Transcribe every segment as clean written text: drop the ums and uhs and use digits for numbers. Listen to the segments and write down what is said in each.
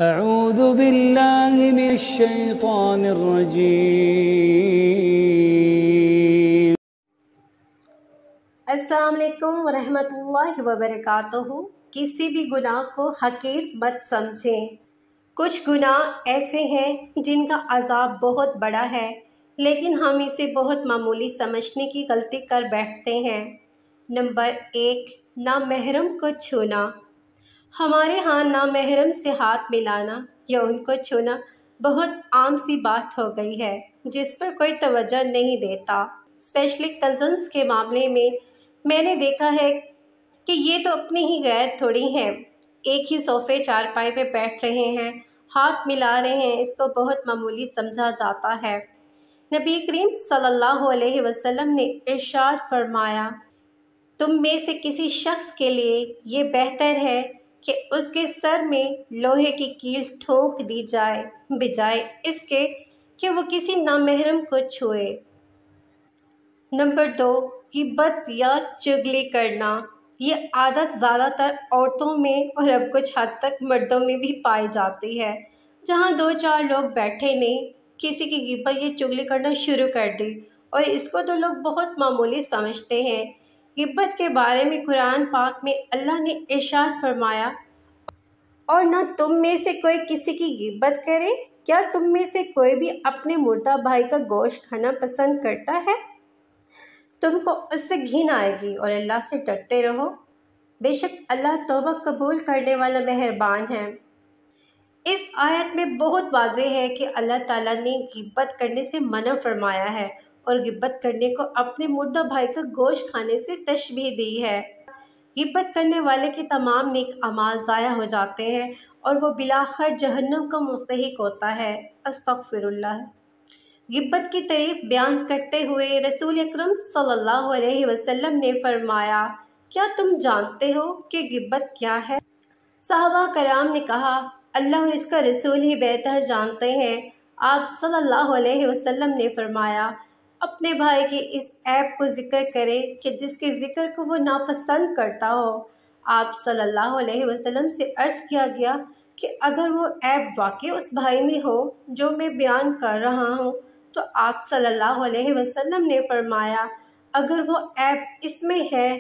اعوذ باللہ من الشیطان الرجیم۔ السلام علیکم ورحمۃ اللہ وبرکاتہ۔ کسی بھی گناہ کو حقیر مت سمجھیں۔ کچھ گناہ ایسے ہیں جن کا عذاب بہت بڑا ہے، لیکن ہم اسے بہت معمولی سمجھنے کی غلطی کر بیٹھتے ہیں۔ نمبر 1، نامحرم کو چھونا۔ ہمارے ہاں نامحرم سے ہاتھ ملانا یا ان کو چھونا بہت عام سی بات ہو گئی ہے، جس پر کوئی توجہ نہیں دیتا۔ اسپیشلی کزنس کے معاملے میں نے دیکھا ہے کہ یہ تو اپنے ہی غیر تھوڑی ہیں، ایک ہی صوفے چارپائی پہ بیٹھ رہے ہیں، ہاتھ ملا رہے ہیں، اس کو بہت معمولی سمجھا جاتا ہے۔ نبی کریم صلی اللہ علیہ وسلم نے ارشاد فرمایا، تم میں سے کسی شخص کے لیے یہ بہتر ہے کہ اس کے سر میں لوہے کی کیل ٹھونک دی جائے بجائے اس کے کہ وہ کسی نامحرم کو چھوئے۔ نمبر 2، غیبت یا چغلی کرنا۔ یہ عادت زیادہ تر عورتوں میں اور اب کچھ حد تک مردوں میں بھی پائی جاتی ہے۔ جہاں 2-4 لوگ بیٹھے نے کسی کی غیبت یا چغلی کرنا شروع کر دی، اور اس کو تو لوگ بہت معمولی سمجھتے ہیں۔ غیبت کے بارے میں قرآن پاک میں اللہ نے ارشاد فرمایا، اور نہ تم میں سے کوئی کسی کی غیبت کرے۔ کیا تم میں سے کوئی بھی اپنے مردہ بھائی کا گوشت کھانا پسند کرتا ہے؟ تم کو اس سے گھن آئے گی اور اللہ سے ڈرتے رہو، بے شک اللہ توبہ قبول کرنے والا مہربان ہے۔ اس آیت میں بہت واضح ہے کہ اللہ تعالیٰ نے غیبت کرنے سے منع فرمایا ہے، اور غیبت کرنے کو اپنے مردہ بھائی کا گوشت کھانے سے تشبیہ دی ہے۔ غیبت کرنے والے کے تمام نیک اعمال ضائع ہو جاتے ہیں اور وہ بالآخر جہنم کا مستحق ہوتا ہے۔ استغفر اللہ۔ غیبت کی تعریف بیان کرتے ہوئے رسول اکرم صلی اللہ علیہ وسلم نے فرمایا، کیا تم جانتے ہو کہ غیبت کیا ہے؟ صحابہ کرام نے کہا، اللہ اور اس کا رسول ہی بہتر جانتے ہیں۔ آپ صلی اللہ علیہ وسلم نے فرمایا، اپنے بھائی کی اس عیب کو ذکر کرے کہ جس کے ذکر کو وہ ناپسند کرتا ہو۔ آپ صلی اللہ علیہ وسلم سے عرض کیا گیا کہ اگر وہ عیب واقعی اس بھائی میں ہو جو میں بیان کر رہا ہوں، تو آپ صلی اللہ علیہ وسلم نے فرمایا، اگر وہ عیب اس میں ہے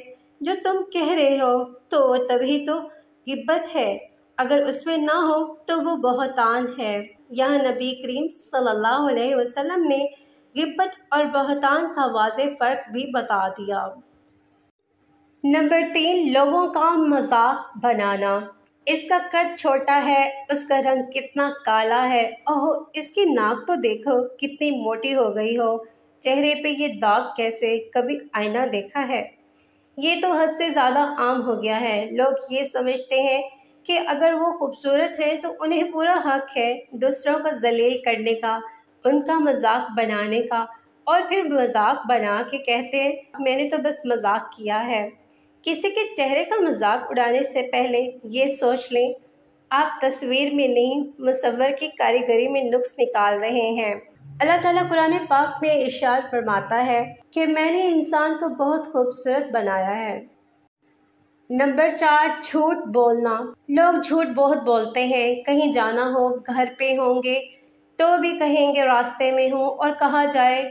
جو تم کہہ رہے ہو تو وہ تبھی تو غیبت ہے، اگر اس میں نہ ہو تو وہ بہتان ہے۔ یہاں نبی کریم صلی اللہ علیہ وسلم نے غیبت اور بہتان کا واضح فرق بھی بتا دیا۔ نمبر 3، لوگوں کا مذاق بنانا۔ اس کا قد چھوٹا ہے، اس کا رنگ کتنا کالا ہے، اوہ اس کی ناک تو دیکھو کتنی موٹی ہو گئی ہو، چہرے پہ یہ داغ کیسے، کبھی آئینہ دیکھا ہے؟ یہ تو حد سے زیادہ عام ہو گیا ہے۔ لوگ یہ سمجھتے ہیں کہ اگر وہ خوبصورت ہیں تو انہیں پورا حق ہے دوسروں کو ذلیل کرنے کا، ان کا مذاق بنانے کا، اور پھر مذاق بنا کے کہتے ہیں میں نے تو بس مذاق کیا ہے۔ کسی کے چہرے کا مذاق اڑانے سے پہلے یہ سوچ لیں آپ تصویر میں نہیں مصور کی کاریگری میں نقص نکال رہے ہیں۔ اللہ تعالیٰ قرآن پاک میں ارشاد فرماتا ہے کہ میں نے انسان کو بہت خوبصورت بنایا ہے۔ نمبر 4، جھوٹ بولنا۔ لوگ جھوٹ بہت بولتے ہیں، کہیں جانا ہو، گھر پہ ہوں گے تو بھی کہیں گے راستے میں ہوں، اور کہا جائے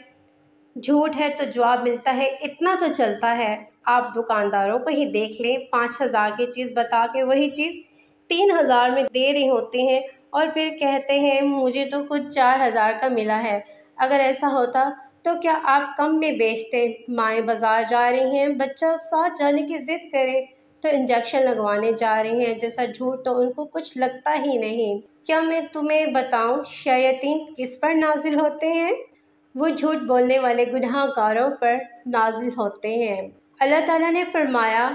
جھوٹ ہے تو جواب ملتا ہے اتنا تو چلتا ہے۔ آپ دکانداروں کو ہی دیکھ لیں، 5,000 کی چیز بتا کے وہی چیز 3,000 میں دے رہے ہوتے ہیں، اور پھر کہتے ہیں مجھے تو خود 4,000 کا ملا ہے۔ اگر ایسا ہوتا تو کیا آپ کم میں بیچتے؟ مائیں بازار جا رہی ہیں، بچہ ساتھ جانے کی ضد کرے تو انجیکشن لگوانے جا رہی ہیں، جیسا جھوٹ تو ان کو کچھ لگتا ہی نہیں۔ کیا میں تمہیں بتاؤں شیاطین کس پر نازل ہوتے ہیں؟ وہ جھوٹ بولنے والے گناہ گاروں پر نازل ہوتے ہیں۔ اللہ تعالیٰ نے فرمایا،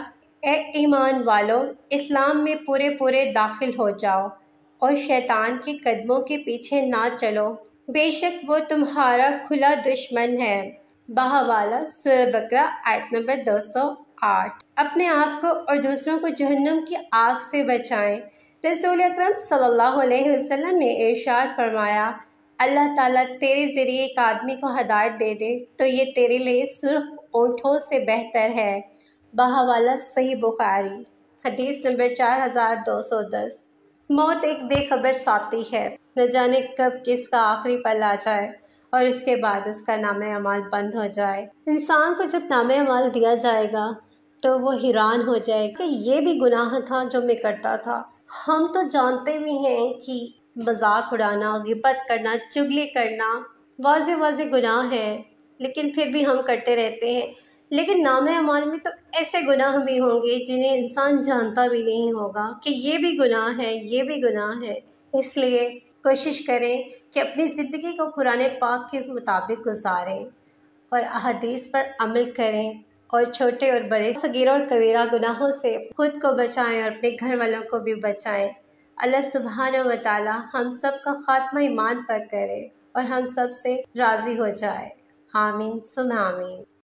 اے ایمان والو، اسلام میں پورے داخل ہو جاؤ اور شیطان کے قدموں کے پیچھے نہ چلو، بے شک وہ تمہارا کھلا دشمن ہے۔ بحوالہ سورہ بقرہ آیت نمبر 208۔ اپنے آپ کو اور دوسروں کو جہنم کی آگ سے بچائیں۔ رسول اکرم صلی اللہ علیہ وسلم نے ارشاد فرمایا، اللہ تعالیٰ تیرے ذریعے ایک آدمی کو ہدایت دے دے تو یہ تیرے لیے سرخ اونٹوں سے بہتر ہے۔ بحوالہ صحیح بخاری، حدیث نمبر 4210۔ موت ایک بے خبر ساتھی ہے، نہ جانے کب کس کا آخری پل آ جائے اور اس کے بعد اس کا نام اعمال بند ہو جائے۔ انسان کو جب نام اعمال دیا جائے گا تو وہ حیران ہو جائے گا کہ یہ بھی گناہ تھا جو میں کرتا تھا۔ ہم تو جانتے بھی ہیں کہ مذاق اڑانا، غیبت کرنا، چگلی کرنا واضح واضح گناہ ہیں، لیکن پھر بھی ہم کرتے رہتے ہیں۔ لیکن نام اعمال میں تو ایسے گناہ بھی ہوں گے جنہیں انسان جانتا بھی نہیں ہوگا کہ یہ بھی گناہ ہے، یہ بھی گناہ ہے۔ اس لیے کوشش کریں کہ اپنی زندگی کو قرآن پاک کے مطابق گزاریں اور احادیث پر عمل کریں، اور چھوٹے اور بڑے، صغیرہ اور کبیرہ گناہوں سے خود کو بچائیں اور اپنے گھر والوں کو بھی بچائیں۔ اللہ سبحانہ و تعالی ہم سب کا خاتمہ ایمان پر کرے اور ہم سب سے راضی ہو جائے۔ آمین ثم آمین۔